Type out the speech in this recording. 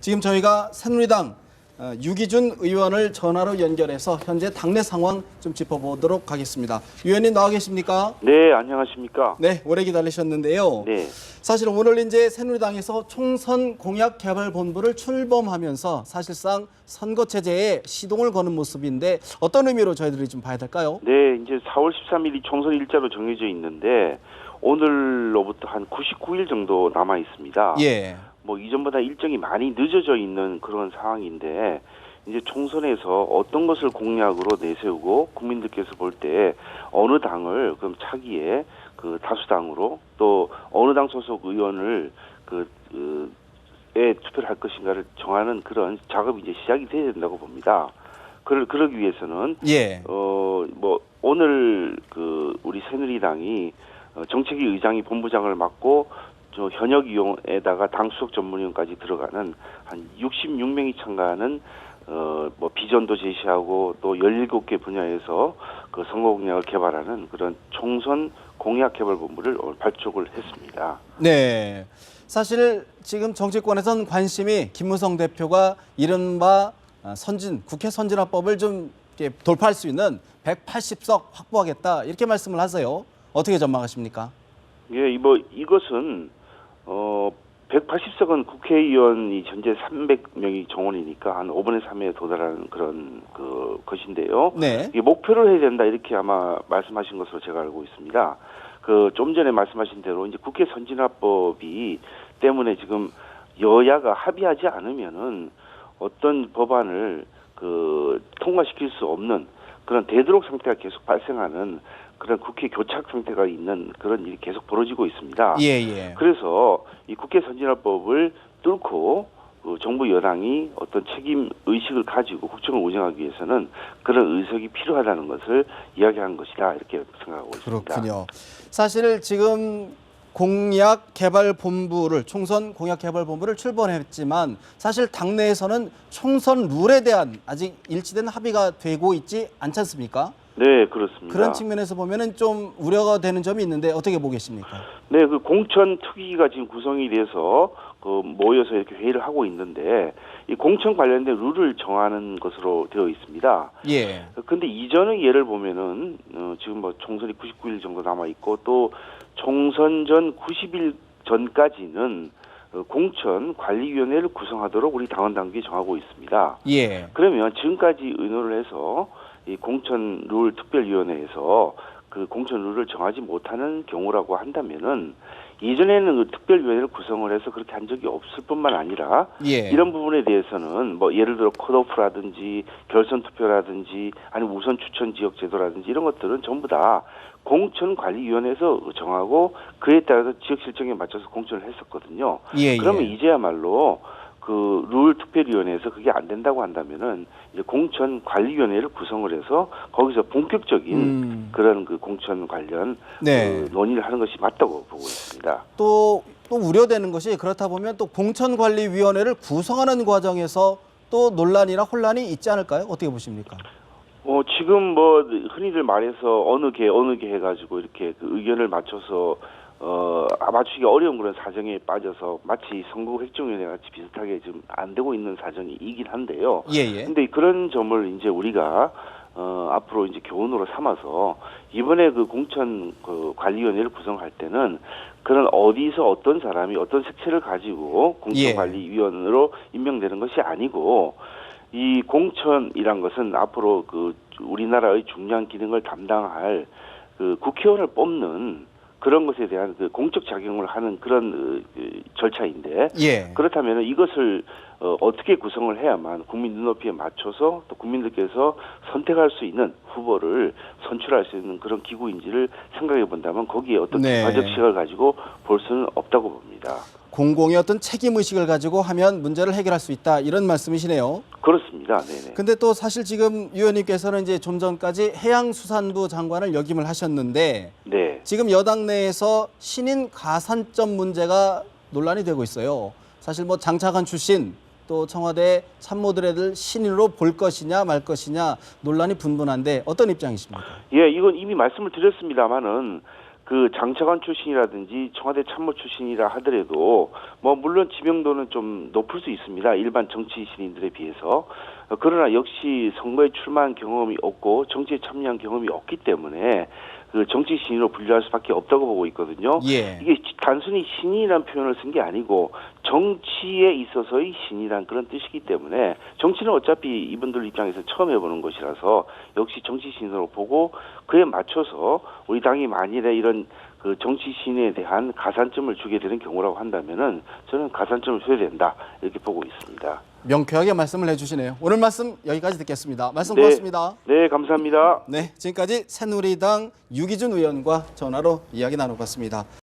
지금 저희가 새누리당 유기준 의원을 전화로 연결해서 현재 당내 상황 좀 짚어보도록 하겠습니다. 의원님 나와 계십니까? 네, 안녕하십니까? 네, 오래 기다리셨는데요. 네. 사실 오늘 이제 새누리당에서 총선 공약 개발 본부를 출범하면서 사실상 선거 체제에 시동을 거는 모습인데 어떤 의미로 저희들이 좀 봐야 될까요? 네, 이제 4월 13일이 총선 일자로 정해져 있는데 오늘로부터 한 99일 정도 남아 있습니다. 예. 뭐 이전보다 일정이 많이 늦어져 있는 그런 상황인데 이제 총선에서 어떤 것을 공약으로 내세우고 국민들께서 볼 때 어느 당을 그럼 차기에 그 다수당으로 또 어느 당 소속 의원을 에 투표를 할 것인가를 정하는 그런 작업이 이제 시작이 돼야 된다고 봅니다. 그러기 위해서는 예. 뭐 오늘 우리 새누리당이 정책위 의장이 본부장을 맡고 저 현역 위원에다가 당 수석 전문위원까지 들어가는 한 66명이 참가하는 뭐 비전도 제시하고 또 17개 분야에서 그 선거 공약을 개발하는 그런 총선 공약 개발 본부를 오늘 발족을 했습니다. 네. 사실 지금 정치권에선 관심이 김무성 대표가 이른바 국회 선진화법을 좀 이렇게 돌파할 수 있는 180석 확보하겠다 이렇게 말씀을 하세요. 어떻게 전망하십니까? 예, 이것은 180석은 국회의원이 현재 300명이 정원이니까 한 5분의 3에 도달하는 그런 것인데요. 네. 이게 목표를 해야 된다 이렇게 아마 말씀하신 것으로 제가 알고 있습니다. 좀 전에 말씀하신 대로 이제 국회 선진화법이 때문에 지금 여야가 합의하지 않으면은 어떤 법안을 통과시킬 수 없는 그런 대드록 상태가 계속 발생하는 그런 국회 교착 상태가 있는 그런 일이 계속 벌어지고 있습니다. 예. 그래서 이 국회 선진화법을 뚫고 정부 여당이 어떤 책임 의식을 가지고 국정을 운영하기 위해서는 그런 의석이 필요하다는 것을 이야기한 것이다 이렇게 생각하고 있습니다. 그렇군요. 사실 지금 총선 공약 개발 본부를 출범했지만 사실 당내에서는 총선 룰에 대한 아직 일치된 합의가 되고 있지 않지 않습니까? 네, 그렇습니다. 그런 측면에서 보면은 좀 우려가 되는 점이 있는데 어떻게 보겠습니까? 네, 공천 특위가 지금 구성이 돼서 모여서 이렇게 회의를 하고 있는데 이 공천 관련된 룰을 정하는 것으로 되어 있습니다. 예. 근데 이전의 예를 보면은 지금 뭐 총선이 99일 정도 남아 있고 또 총선 전 90일 전까지는 공천관리위원회를 구성하도록 우리 당원 당규에 정하고 있습니다. 예. 그러면 지금까지 의논을 해서 이 공천 룰 특별위원회에서 그 공천 룰을 정하지 못하는 경우라고 한다면은 이전에는 그 특별위원회를 구성을 해서 그렇게 한 적이 없을 뿐만 아니라 예. 이런 부분에 대해서는 뭐 예를 들어 컷오프라든지 결선 투표라든지 아니면 우선 추천 지역 제도라든지 이런 것들은 전부 다 공천관리위원회에서 정하고 그에 따라서 지역 실정에 맞춰서 공천을 했었거든요. 예. 그러면 이제야말로 룰 특별위원회에서 그게 안 된다고 한다면은 이제 공천관리위원회를 구성을 해서 거기서 본격적인 그런 공천 관련 네. 논의를 하는 것이 맞다고 보고 있습니다. 또 우려되는 것이 그렇다 보면 또 공천관리위원회를 구성하는 과정에서 또 논란이나 혼란이 있지 않을까요? 어떻게 보십니까? 지금 뭐 흔히들 말해서 어느 개 해가지고 이렇게 의견을 맞춰서 맞추기가 어려운 그런 사정에 빠져서 마치 선거 획정위원회 같이 비슷하게 지금 안 되고 있는 사정이 이긴 한데요. 예. 근데 그런 점을 이제 우리가 앞으로 이제 교훈으로 삼아서 이번에 공천 관리위원회를 구성할 때는 그런 어디서 어떤 사람이 어떤 색채를 가지고 공천관리위원으로 임명되는 것이 아니고 이 공천이란 것은 앞으로 우리나라의 중요한 기능을 담당할 국회의원을 뽑는 그런 것에 대한 공적 작용을 하는 그런 절차인데 예. 그렇다면 이것을 어떻게 구성을 해야만 국민 눈높이에 맞춰서 또 국민들께서 선택할 수 있는 후보를 선출할 수 있는 그런 기구인지를 생각해 본다면 거기에 어떤 객관적 시각을 가지고 볼 수는 없다고 봅니다. 공공의 어떤 책임의식을 가지고 하면 문제를 해결할 수 있다 이런 말씀이시네요. 그렇습니다. 네네. 근데 또 사실 지금 위원님께서는 이제 좀 전까지 해양수산부 장관을 역임을 하셨는데 네. 지금 여당 내에서 신인 가산점 문제가 논란이 되고 있어요. 사실 뭐 장차관 출신 또 청와대 참모들을 신인으로 볼 것이냐 말 것이냐 논란이 분분한데 어떤 입장이십니까? 예, 이건 이미 말씀을 드렸습니다마는 그 장차관 출신이라든지 청와대 참모 출신이라 하더라도 뭐 물론 지명도는 좀 높을 수 있습니다. 일반 정치 신인들에 비해서. 그러나 역시 선거에 출마한 경험이 없고 정치에 참여한 경험이 없기 때문에 그 정치 신인으로 분류할 수밖에 없다고 보고 있거든요. 예. 이게 단순히 신인이라는 표현을 쓴 게 아니고 정치에 있어서의 신이란 그런 뜻이기 때문에 정치는 어차피 이분들 입장에서 처음 해보는 것이라서 역시 정치 신으로 보고 그에 맞춰서 우리 당이 만일에 이런 그 정치 신에 대한 가산점을 주게 되는 경우라고 한다면은 저는 가산점을 줘야 된다 이렇게 보고 있습니다. 명쾌하게 말씀을 해주시네요. 오늘 말씀 여기까지 듣겠습니다. 말씀 네. 고맙습니다. 네, 감사합니다. 네, 지금까지 새누리당 유기준 의원과 전화로 이야기 나눠봤습니다.